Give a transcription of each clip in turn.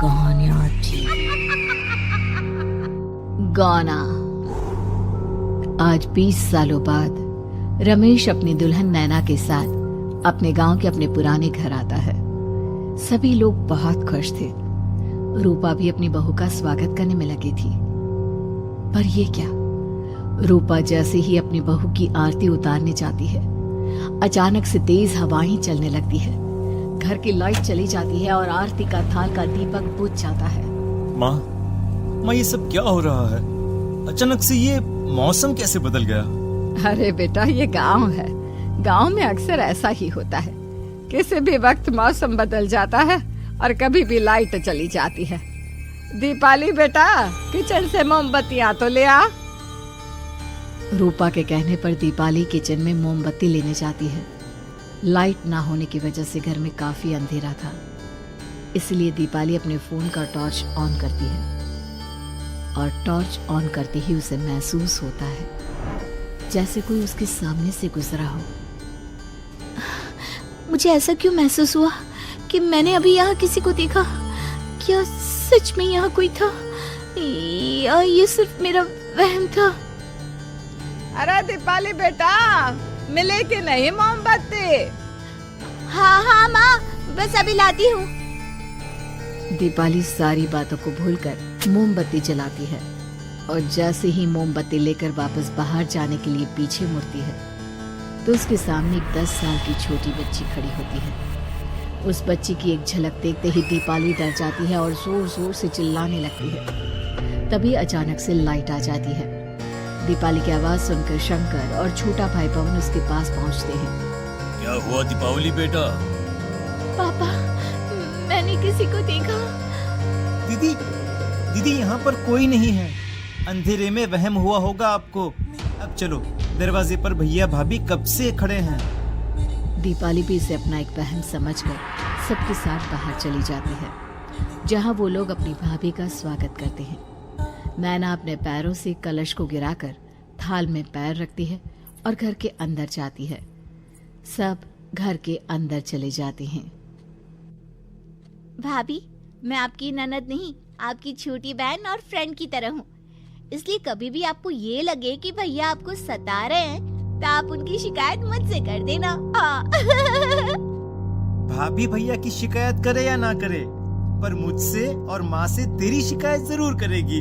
कहानियां थी। गाना। आज 20 सालों बाद रमेश अपनी दुल्हन नैना के साथ अपने गांव के अपने पुराने घर आता है। सभी लोग बहुत खुश थे। रूपा भी अपनी बहू का स्वागत करने में लगी थी। पर ये क्या, रूपा जैसे ही अपनी बहू की आरती उतारने जाती है, अचानक से तेज हवाएं चलने लगती है। घर की लाइट चली जाती है और आरती का थाल का दीपक बुझ जाता है। माँ, ये सब क्या हो रहा है? अचानक से ये मौसम कैसे बदल गया? अरे बेटा, ये गांव है। गांव में अक्सर ऐसा ही होता है। किसी भी वक्त मौसम बदल जाता है और कभी भी लाइट चली जाती है। दीपाली बेटा, किचन से मोमबत्तियां तो ले आ। रूपा के कहने पर दीपाली किचन में मोमबत्ती लेने जाती है। लाइट ना होने की वजह से घर में काफी अंधेरा था, इसलिए दीपाली अपने फोन का टॉर्च ऑन करती है और टॉर्च ऑन करते ही उसे महसूस होता है जैसे कोई उसके सामने से गुजरा हो। मुझे ऐसा क्यों महसूस हुआ कि मैंने अभी यहाँ किसी को देखा? क्या सच में यहाँ कोई था या ये सिर्फ मेरा वहम था? अरे दीपाली बेटा, मिले कि नहीं मोमबत्ती? हाँ माँ, बस अभी लाती हूँ। दीपाली सारी बातों को भूलकर मोमबत्ती जलाती है और जैसे ही मोमबत्ती लेकर वापस बाहर जाने के लिए पीछे मुड़ती है तो उसके सामने एक 10 साल की छोटी बच्ची खड़ी होती है। उस बच्ची की एक झलक देखते ही दीपाली डर जाती है और जोर जोर से चिल्लाने लगती है। तभी अचानक से लाइट आ जाती है। दीपाली की आवाज सुनकर शंकर और छोटा भाई पवन उसके पास पहुंचते हैं। क्या हुआ दीपावली बेटा? पापा, मैंने किसी को देखा। दीदी यहाँ पर कोई नहीं है। अंधेरे में वहम हुआ होगा आपको। अब चलो, दरवाजे पर भैया भाभी कब से खड़े हैं। दीपाली भी इसे अपना एक बहन समझकर सबके साथ बाहर चली जाती है, जहां वो लोग अपनी भाभी का स्वागत करते हैं। नैना अपने पैरों से कलश को गिराकर थाल में पैर रखती है और घर के अंदर जाती है। सब घर के अंदर चले जाते हैं। भाभी, मैं आपकी ननद नहीं, आपकी छोटी बहन और फ्रेंड की तरह हूँ। इसलिए कभी भी आपको ये लगे कि भैया आपको सता रहे हैं तो आप उनकी शिकायत मुझसे कर देना। भाभी भैया की शिकायत करे या ना करे, पर मुझसे और माँ से तेरी शिकायत जरूर करेगी।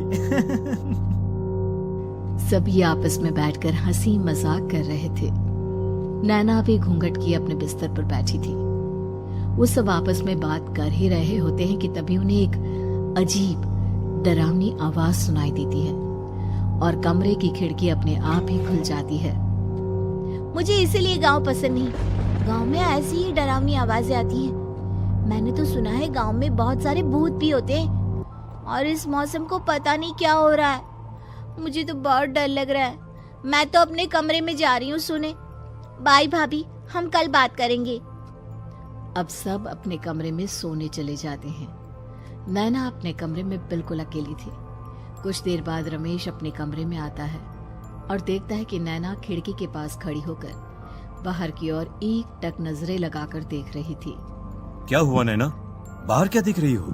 सभी आपस में बैठकर हंसी मजाक कर रहे थे। नैना भी घूंघट किए अपने बिस्तर पर बैठी थी। वो सब आपस में बात कर ही रहे होते हैं कि तभी उन्हें एक अजीब डरावनी आवाज सुनाई देती है और कमरे की खिड़की अपने आप ही खुल जाती है। मुझे इसीलिए गांव पसंद नहीं। गांव में ऐसी ही डरावनी आवाजें आती हैं। मैंने तो सुना है गांव में बहुत सारे भूत भी होते हैं और इस मौसम को पता नहीं क्या हो रहा है। मुझे तो बहुत डर लग रहा है। मैं तो अपने कमरे में जा रही हूँ सोने। बाय भाभी, हम कल बात करेंगे। अब सब अपने कमरे में सोने चले जाते हैं। नैना अपने कमरे में बिल्कुल अकेली थी। कुछ देर बाद रमेश अपने कमरे में आता है और देखता है कि नैना खिड़की के पास खड़ी होकर बाहर की ओर एक टक नजरें लगाकर देख रही थी। क्या हुआ नैना? बाहर क्या देख रही हो?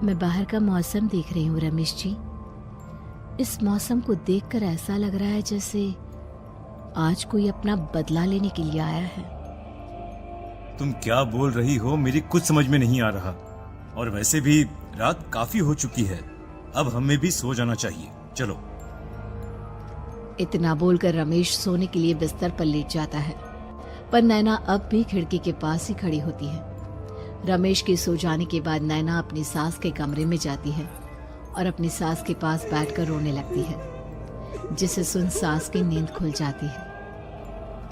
मैं बाहर का मौसम देख रही हूँ रमेश जी। इस मौसम को देखकर ऐसा लग रहा है जैसे आज कोई अपना बदला लेने के लिए आया है। तुम क्या बोल रही हो? मेरी कुछ समझ में नहीं आ रहा। और वैसे भी रात काफी हो चुकी है, अब हमें भी सो जाना चाहिए। चलो। इतना बोलकर रमेश सोने के लिए बिस्तर पर लेट जाता है, पर नैना अब भी खिड़की के पास ही खड़ी होती है। रमेश के सो जाने के बाद नैना अपनी सास के कमरे में जाती है और अपनी सास के पास बैठकर रोने लगती है, जिसे सुन सास की नींद खुल जाती है।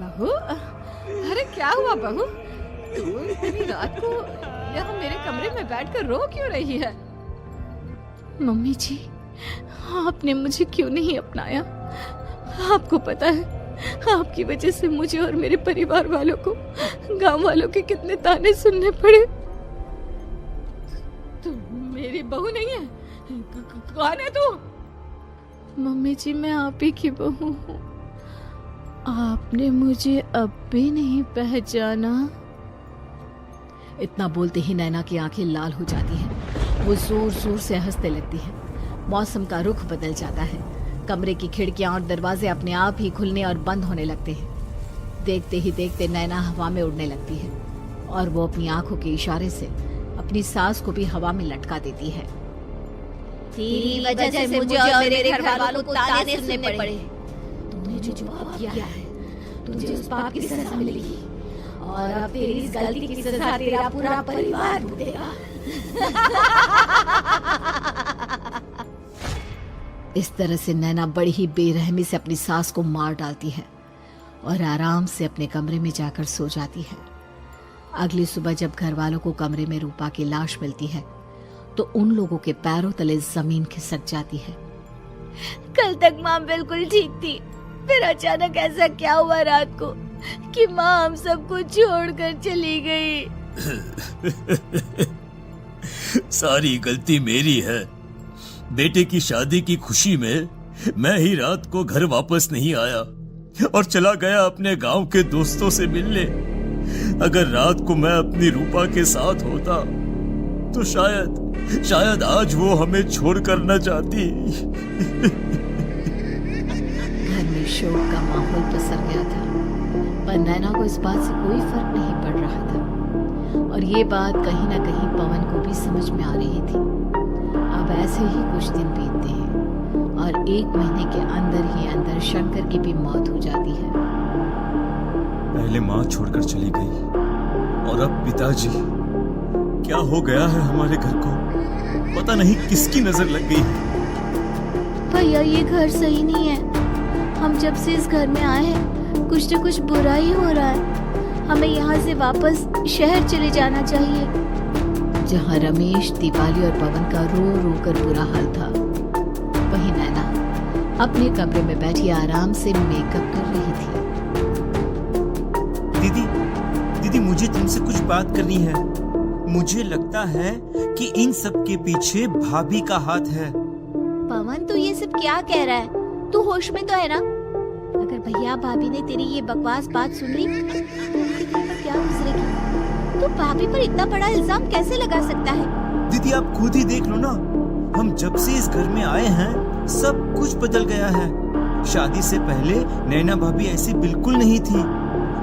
बहू, अरे क्या हुआ बहू? तू इतनी रात को यहाँ मेरे कमरे में बैठकर रो क्यों रही है? मम्मी जी, आपने मुझे क्यों नहीं अपनाया? आपको पता है, आपकी वजह से मुझे और मेरे परिवार वालों को गांव वालों के कितने ताने सुनने पड़े। तू मेरी बहू नहीं है? कौन है तू? मम्मी जी, मैं आप ही की बहू हूँ। आपने मुझे अब भी नहीं पहचाना? इतना बोलते ही नैना की आंखें लाल हो जाती हैं। वो जोर जोर से हंसने लगती है। मौसम का रुख बदल जाता है। कमरे की खिड़कियां और दरवाजे अपने आप ही खुलने और बंद होने लगते हैं। देखते ही देखते नैना हवा में उड़ने लगती है और वो अपनी आंखों के इशारे से अपनी सांस को भी हवा में लटका देती है। तेरी वजह से मुझे और मेरे घर वालों को ताने सुनने पड़े। तूने जो पाप किया है, तुझे उस पाप की सजा मिलेगी और अब तेरी इस गलती की सजा तेरा पूरा परिवार भुगतेगा। इस तरह से नैना बड़ी ही बेरहमी से अपनी सास को मार डालती है और आराम से अपने कमरे में जाकर सो जाती है। अगली सुबह जब घर वालों को कमरे में रूपा की लाश मिलती है तो उन लोगों के पैरों तले जमीन खिसक जाती है। कल तक माँ बिल्कुल ठीक थी, फिर अचानक ऐसा क्या हुआ रात को कि माँ हम सबको छोड़कर चली गई। सारी गलती मेरी है। बेटे की शादी की खुशी में मैं ही रात को घर वापस नहीं आया और चला गया अपने गांव के दोस्तों से मिलने। अगर रात को मैं अपनी रूपा के साथ होता तो शायद आज वो हमें छोड़कर न जाती। घर में शोक का माहौल पसर गया था, पर नैना को इस बात से कोई फर्क नहीं पड़ रहा था और ये बात कहीं ना कहीं पवन को भी समझ में आ रही थी। अब ऐसे ही कुछ दिन बीतते हैं और 1 महीने के अंदर ही अंदर शंकर की भी मौत हो जाती है। पहले माँ छोड़कर चली गई और अब पिताजी। क्या हो गया है हमारे घर को? पता नहीं किसकी नजर लग गई। भैया ये घर सही नहीं है। हम जब से इस घर में आए हैं कुछ न कुछ बुरा ही हो रहा है। हमें यहाँ से वापस शहर चले जाना चाहिए। जहाँ रमेश, दीपाली और पवन का रो रो कर बुरा हाल था, वहीं नैना अपने कमरे में बैठी आराम से मेकअप कर रही थी। दीदी मुझे तुमसे कुछ बात करनी है। मुझे लगता है कि इन सब के पीछे भाभी का हाथ है। पवन तू ये सब क्या कह रहा है? तू होश में तो है ना? अगर भैया भाभी ने तेरी ये बकवास बात सुन ली तो उनके दिल पर क्या गुजरेगी? तू भाभी पर इतना बड़ा इल्जाम कैसे लगा सकता है? दीदी आप खुद ही देख लो ना। हम जब से इस घर में आए हैं सब कुछ बदल गया है। शादी से पहले नैना भाभी ऐसी बिल्कुल नहीं थी,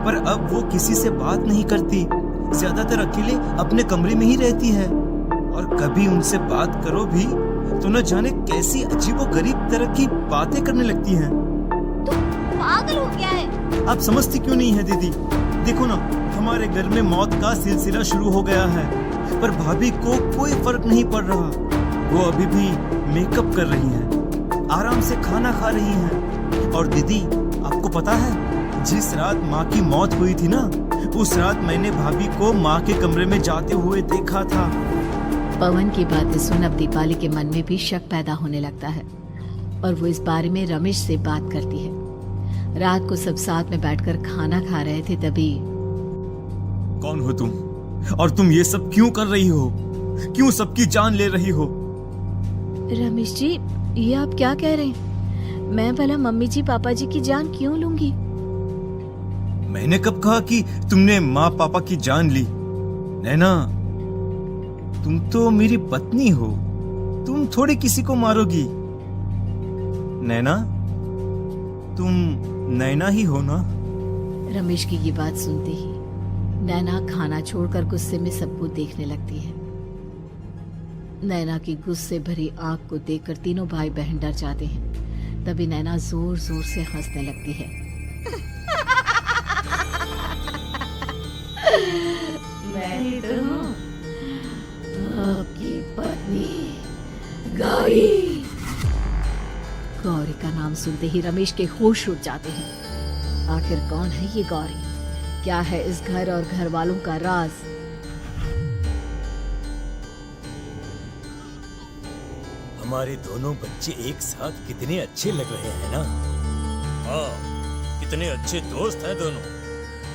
पर अब वो किसी से बात नहीं करती। ज्यादातर अकेले अपने कमरे में ही रहती है और कभी उनसे बात करो भी तो न जाने कैसी अजीबोगरीब तरह की बातें करने लगती हैं। तू पागल हो गया है? आप समझती क्यों नहीं है दीदी? देखो ना, हमारे घर में मौत का सिलसिला शुरू हो गया है, पर भाभी को कोई फर्क नहीं पड़ रहा। वो अभी भी मेकअप कर रही हैं, आराम से खाना खा रही हैं। और दीदी आपको पता है, जिस रात माँ की मौत हुई थी ना, उस रात मैंने भाभी को माँ के कमरे में जाते हुए देखा था। पवन की बातें सुन अब दीपाली के मन में भी शक पैदा होने लगता है और वो इस बारे में रमेश से बात करती है। रात को सब साथ में बैठकर खाना खा रहे थे, तभी कौन हो तुम और तुम ये सब क्यों कर रही हो? क्यों सबकी जान ले रही हो? रमेश जी ये आप क्या कह रहे हैं? मैं भला मम्मी जी पापा जी की जान क्यों लूंगी? मैंने कब कहा कि तुमने माँ पापा की जान ली? नैना तुम तो मेरी पत्नी हो, तुम थोड़ी किसी को मारोगी। नैना तुम नैना ही हो ना? रमेश की ये बात सुनते ही नैना खाना छोड़कर गुस्से में सबको देखने लगती है। नैना की गुस्से भरी आंख को देखकर तीनों भाई बहन डर जाते हैं। तभी नैना जोर जोर से हंसने लगती है। मैं तो हूँ आपकी पत्नी गौरी। गौरी का नाम सुनते ही रमेश के होश उड़ जाते हैं। आखिर कौन है ये गौरी? क्या है इस घर और घर वालों का राज? हमारे दोनों बच्चे एक साथ कितने अच्छे लग रहे हैं ना? हाँ, कितने अच्छे दोस्त हैं दोनों।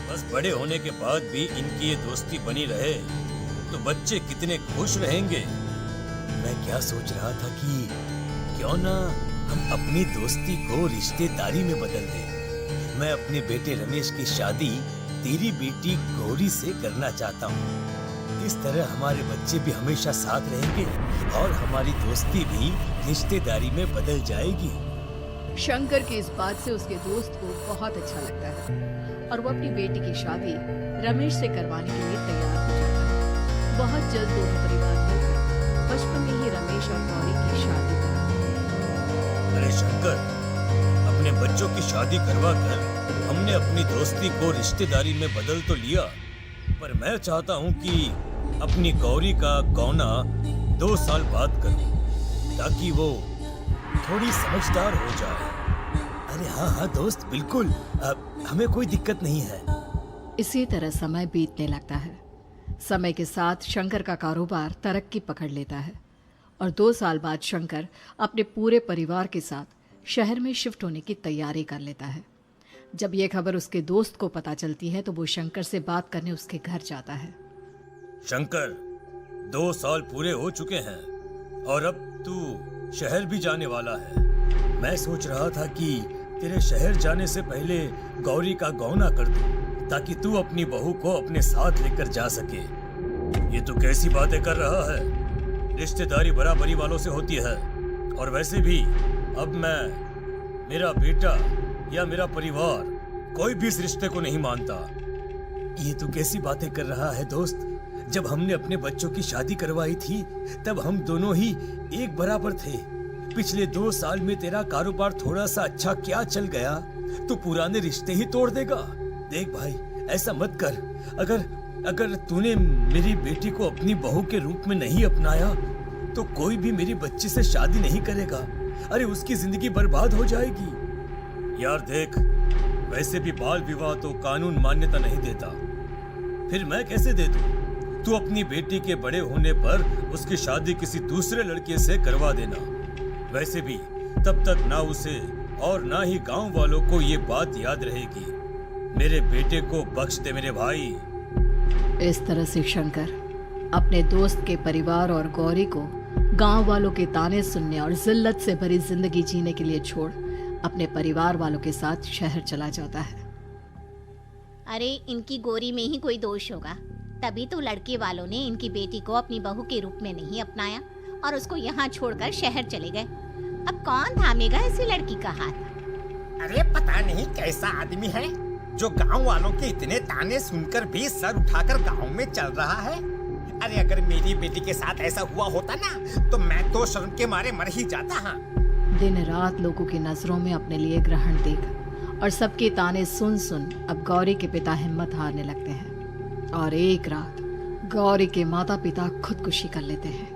बस बड़े होने के बाद भी इनकी ये दोस्ती बनी रहे तो बच्चे कितने खुश रहेंगे। मैं क्या सोच रहा था कि क्यों ना हम अपनी दोस्ती को रिश्तेदारी में बदल दें। मैं अपने बेटे रमेश की शादी तेरी बेटी गौरी से करना चाहता हूँ। इस तरह हमारे बच्चे भी हमेशा साथ रहेंगे और हमारी दोस्ती भी रिश्तेदारी में बदल जाएगी। शंकर की इस बात से उसके दोस्त को बहुत अच्छा लगता है और वो अपनी बेटी की शादी रमेश से करवाने के लिए तैयार हो जाता है। बहुत जल्द दोनों परिवार मिलकर बचपन में ही रमेश और गौरी की शादी कराते हैं। अरे शंकर, अपने बच्चों की शादी करवा कर हमने अपनी दोस्ती को रिश्तेदारी में बदल तो लिया, पर मैं चाहता हूँ कि अपनी गौरी का गौना 2 साल बाद करूँ ताकि वो थोड़ी समझदार हो जाए। अरे हाँ दोस्त, बिल्कुल, हमें कोई दिक्कत नहीं है। इसी तरह समय बीतने लगता है। समय के साथ शंकर का कारोबार तरक्की पकड़ लेता है और 2 साल बाद शंकर अपने पूरे परिवार के साथ शहर में शिफ्ट होने की तैयारी कर लेता है। जब यह खबर उसके दोस्त को पता चलती है तो वो शंकर से बात करने उसके घर जाता है। शंकर, 2 साल पूरे हो चुके हैं और अब तू शहर भी जाने वाला है। मैं सोच रहा था कि तेरे शहर जाने से पहले गौरी का गौना कर दूं ताकि तू अपनी बहू को अपने साथ लेकर जा सके। ये तू कैसी बातें कर रहा है? रिश्तेदारी बराबरी वालों से होती है और वैसे भी अब मैं, मेरा बेटा या मेरा परिवार कोई भी इस रिश्ते को नहीं मानता। ये तू कैसी बातें कर रहा है दोस्त? जब हमने अपने बच्चों की शादी करवाई थी तब हम दोनों ही एक बराबर थे। पिछले 2 साल में तेरा कारोबार थोड़ा सा अच्छा क्या चल गया तो पुराने रिश्ते ही तोड़ देगा। देख भाई, ऐसा मत कर। अगर तूने मेरी बेटी को अपनी बहू के रूप में नहीं अपनाया तो कोई भी मेरी बच्ची से शादी नहीं करेगा। अरे उसकी जिंदगी बर्बाद हो जाएगी। यार देख, वैसे भी बाल विवाह तो कानून मान्यता नहीं देता, फिर मैं कैसे दे दूं? तू अपनी बेटी के बड़े होने पर उसकी शादी किसी दूसरे लड़के से करवा देना। वैसे भी तब तक ना उसे और ना ही गांव वालों को ये बात याद रहेगी। मेरे बेटे को बख्श दे मेरे भाई। इस तरह से शंकर अपने दोस्त के परिवार और गौरी को गांव वालों के ताने सुनने और जिल्लत से भरी जिंदगी जीने के लिए छोड़ अपने परिवार वालों के साथ शहर चला जाता है। अरे इनकी गोरी में ही कोई दोष होगा, तभी तो लड़के वालों ने इनकी बेटी को अपनी बहू के रूप में नहीं अपनाया और उसको यहाँ छोड़कर शहर चले गए। अब कौन थामेगा ऐसी लड़की का हाथ? अरे पता नहीं कैसा आदमी है जो गांव वालों के इतने ताने सुनकर भी सर उठाकर गांव में चल रहा है। अरे अगर मेरी बेटी के साथ ऐसा हुआ होता ना तो मैं तो शर्म के मारे मर ही जाता। हाँ, दिन रात लोगों की नजरों में अपने लिए ग्रहण देख और सबके ताने सुन सुन अब गौरी के पिता हिम्मत हारने लगते हैं और एक रात गौरी के माता पिता खुदकुशी कर लेते हैं।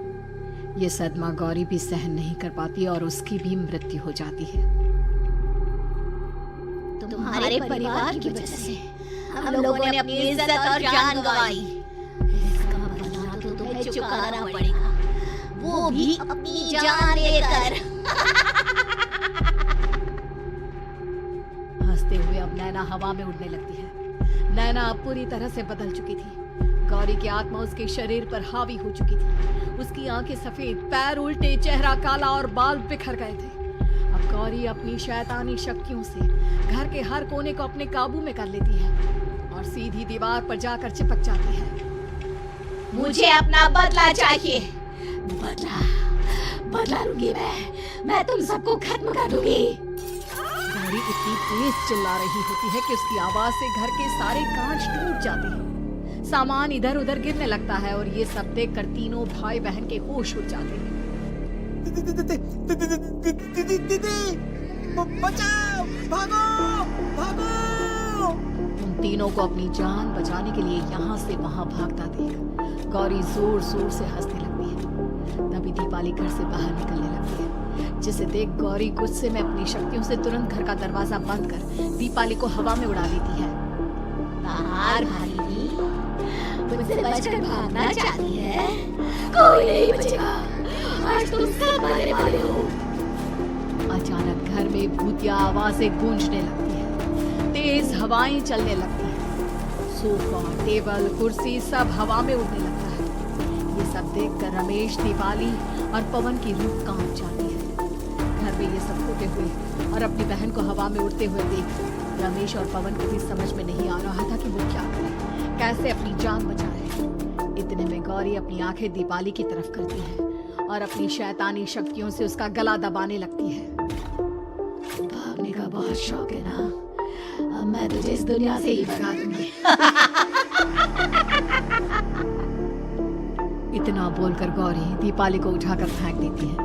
ये सदमा गौरी भी सहन नहीं कर पाती और उसकी भी मृत्यु हो जाती है। तुम्हारे परिवार की वजह से हम लोगों ने अपनी इज्जत और जान गंवाई। इसका बदला तो तुम्हें चुकाना पड़ेगा, वो भी अपनी जान लेकर। हंसते हुए अब नैना हवा में उड़ने लगती है। नैना अब पूरी तरह से बदल चुकी थी। गौरी की आत्मा उसके शरीर पर हावी हो चुकी थी। उसकी आंखें सफेद, पैर उल्टे, चेहरा काला और बाल बिखर गए थे। अब गौरी अपनी शैतानी शक्तियों से घर के हर कोने को अपने काबू में कर लेती है और सीधी दीवार पर जाकर चिपक जाती है। मुझे अपना बदला चाहिए। बदला लूंगी मैं तुम सबको खत्म कर दूंगी। गौरी इतनी तेज चिल्ला रही होती है कि उसकी आवाज से घर के सारे कांच टूट जाते हैं। सामान इधर उधर गिरने लगता है और ये सब देखकर तीनों भाई बहन के होश उड़ जाते हैं। बचाओ, भागो, भागो। उन तीनों को अपनी जान बचाने के लिए यहाँ से वहाँ भागता देख गौरी जोर जोर से हंसने लगती है। तभी दीपाली घर से बाहर निकलने लगती है, जिसे देख गौरी गुस्से में अपनी शक्तियों से तुरंत घर का दरवाजा बंद कर दीपाली को हवा में उड़ा देती है। बाहर भागी, मुझसे बचकर भागना चाहती है? कोई नहीं बचेगा, आज तुम सब मरने वाले हो। अचानक घर में भूतिया आवाजें गूंजने लगती है, तेज हवाएं चलने लगती हैं। सोफा, टेबल, कुर्सी सब हवा में उड़ने लगता है। ये सब देखकर रमेश, दीपाली और पवन की रूह कांप जाती है। घर में ये सब होते हुए और अपनी बहन को हवा में उड़ते हुए देख रमेश और पवन को भी समझ में नहीं आ रहा था कि वो क्या करें, कैसे अपनी जान बचाए। इतने में गौरी अपनी आंखें दीपाली की तरफ करती है और अपनी शैतानी शक्तियों से उसका गला दबाने लगती है। भागने का बहुत शौक है ना, अब मैं तुझे इस दुनिया से ही भगा दूंगी। इतना बोलकर गौरी दीपाली को उठाकर फेंक देती है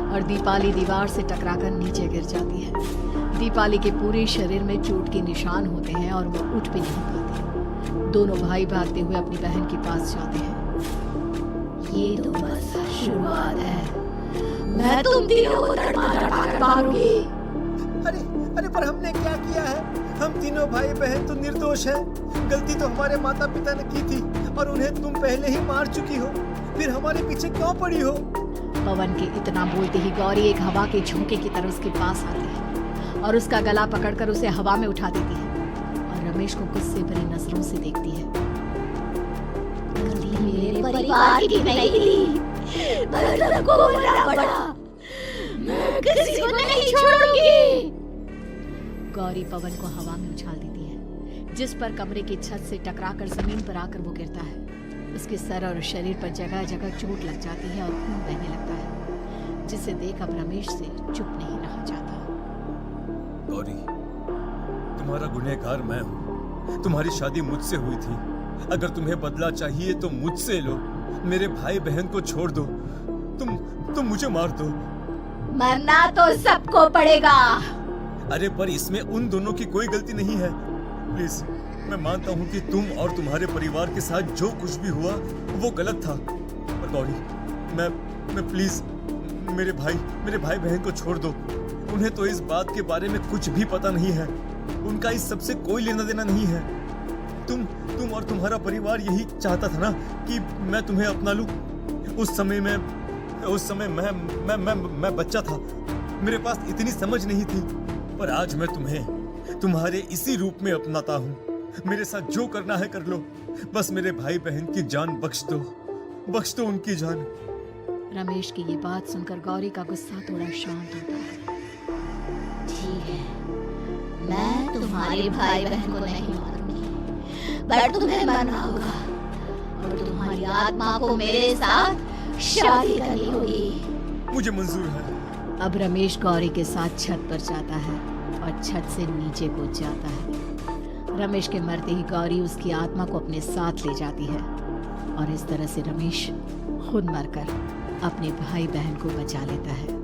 और दीपाली दीवार से टकराकर नीचे गिर जाती है। दीपाली के पूरे शरीर में चोट के निशान होते हैं और वो उठ भी नहीं पाती। दोनों भाई भागते हुए अपनी बहन के पास जाते हैं। ये तो बस शुरुआत है, मैं तुम तीनों को तड़पा कर मारूंगी। अरे अरे पर हमने क्या किया है? हम तीनों भाई बहन तो निर्दोष हैं। गलती तो हमारे माता पिता ने की थी और उन्हें तुम पहले ही मार चुकी हो, फिर हमारे पीछे क्यों पड़ी हो? पवन के इतना बोलते ही गौरी एक हवा के झोंके की तरह उसके पास आती है और उसका गला पकड़कर उसे हवा में उठा देती है और रमेश को गुस्से भरी नजरों से देखती है। गलती मेरे परिवार की नहीं थी, पर सबको मरना पड़ा। मैं किसी को नहीं छोड़ूंगी। गौरी पवन को हवा में उछाल देती है, जिस पर कमरे की छत से टकराकर जमीन पर आकर वो गिरता है। उसके सर और शरीर पर जगह जगह चोट लग जाती है और खून बहने लगता है, जिसे देख अब रमेश से चुप नहीं रहा जाता। गौरी, तुम्हारा गुनहगार मैं हूँ। तुम्हारी शादी मुझसे हुई थी। अगर तुम्हें बदला चाहिए तो मुझसे लो। मेरे भाई बहन को छोड़ दो। तुम मुझे मार दो। मरना तो सबको पड़ेगा। अरे पर इसमें उन दोनों की कोई गलती नहीं है। प्लीज, मैं मानता हूँ कि तुम और तुम्हारे परिवार के साथ जो कुछ भी हुआ वो गलत था। पर गौरी, मैं प्लीज मेरे भाई बहन को छोड़ दो। उन्हें तो इस बात के बारे में कुछ भी पता नहीं है। उनका इस सबसे कोई लेना देना नहीं है। तुम और तुम्हारा परिवार यही चाहता था ना कि मैं तुम्हें अपना लूं। उस समय मैं बच्चा था। मेरे पास इतनी समझ नहीं थी। पर आज मैं तुम्हें तुम्हारे इसी रूप में अपनाता हूँ। मेरे साथ जो करना है कर लो। बस मेरे भाई बहन की जान बख्श दो उनकी जान। रमेश की ये बात सुनकर गौरी का गुस्सा थोड़ा शांत होता है। ठीक है, मैं तुम्हारे भाई बहन को नहीं मारूंगी, पर तुम्हें मरना होगा और तुम्हारी आत्मा को मेरे साथ शादी करनी होगी। मुझे मंजूर है। अब रमेश गौरी के साथ छत पर जाता है और छत से नीचे कूद जाता है। रमेश के मरते ही गौरी उसकी आत्मा को अपने साथ ले जाती है और इस तरह से रमेश खुद मरकर अपने भाई बहन को बचा लेता है।